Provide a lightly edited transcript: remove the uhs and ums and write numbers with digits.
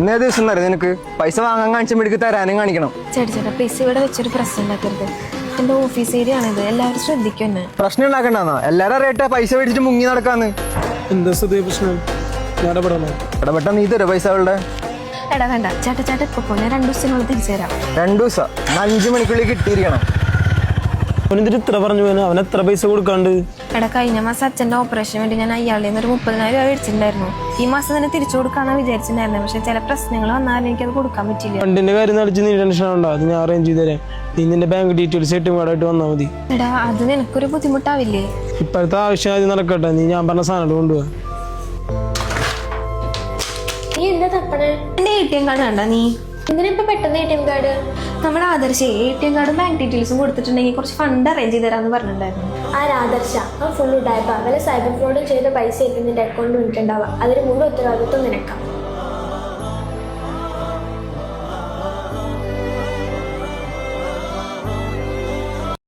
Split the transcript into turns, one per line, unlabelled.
ഇന്നേ ദിവസം അറിയാം നിനക്ക് പൈസ വാങ്ങാൻ കാണിച്ച മെടുക്ക് തരാനും കാണിക്കണം.
ചേട്ടാ പ്ലീസ് ഇവിടെ വെച്ചൊരു പ്രശ്നം ഉണ്ടാക്കരുത്. എന്റെ ഓഫീസ് ഏരിയ ആണിത്, എല്ലാവരും ശ്രദ്ധിക്കും എന്നെ.
പ്രശ്നം ഉണ്ടാക്കണ്ടെന്നാ എല്ലാരും അറിയട്ടെ പൈസ മേടിച്ചിട്ട് മുങ്ങി നടക്കാന്ന്.
എന്താ സ്ഥിതി പ്രശ്നം?
ഇടപെട്ടാ നീ തരോ പൈസ അവളുടെ?
എടാ വേണ്ട ചേട്ടാ ഇപ്പൊ പോലെ 2 ദിവസത്തിനുള്ളിൽ തിരിച്ചു തരാം.
2 ദിവസം 5 മണിക്കുള്ളിൽ കിട്ടിയിരിക്കണം.
അവനെന്തിട്ട് ഇത്ര പറഞ്ഞു പോയാൽ അവൻ എത്ര പൈസ കൊടുക്കാണ്ട്?
എടാ കഴിഞ്ഞ മാസം അച്ഛൻ്റെ ഓപ്പറേഷന് വേണ്ടി ഞാൻ അയാളുടെ നിന്ന് ഒരു 30,000 രൂപ മേടിച്ചിട്ടുണ്ടായിരുന്നു. ഈ മാസം തന്നെ തിരിച്ചു കൊടുക്കാന്നാണ് വിചാരിച്ചിട്ടുണ്ടായിരുന്നത്. പക്ഷെ ചില പ്രശ്നങ്ങൾ വന്നാലും എനിക്കത് കൊടുക്കാൻ പറ്റില്ല.
ഫണ്ടിന്റെ കാര്യം നടിച്ച് നീ ടെൻഷൻ ഉണ്ടോ? അത് ഞാൻ അറേഞ്ച് ചെയ്ത് തരാം. നീ നിന്റെ ബാങ്ക് ഡീറ്റെയിൽസ് ആയിട്ട് വന്നാൽ മതി.
എടാ അത് നിനക്കൊരു ബുദ്ധിമുട്ടാവില്ലേ?
ഇപ്പോഴത്തെ ആവശ്യം ആദ്യം നടക്കട്ടെ. നീ ഞാൻ പറഞ്ഞ സാധനം കൊണ്ടുപോവാ.
നീ എന്താ തപ്പണേ?
എന്റെ ATM കാർഡ് കണ്ട നീ?
എന്തിനാ ഇപ്പൊ പെട്ടെന്ന് ATM കാർഡ്?
നമ്മുടെ ആദർശ് ATM കാർഡും ബാങ്ക് ഡീറ്റെയിൽസും കൊടുത്തിട്ടുണ്ടെങ്കിൽ കുറച്ച് ഫണ്ട് അറേഞ്ച് ചെയ്ത് തരാമെന്ന് പറഞ്ഞിട്ടുണ്ടായിരുന്നു.
ആദർശ ആ ഫുൾ ഉടായ്പ. വല്ല സൈബർ ഫ്രോഡ് ചെയ്ത പൈസ നിന്റെ അക്കൗണ്ടിൽ വിട്ടുണ്ടാവുക. അതിന് മുഴുവൻ ഉത്തരവാദിത്വം നിനക്കാം.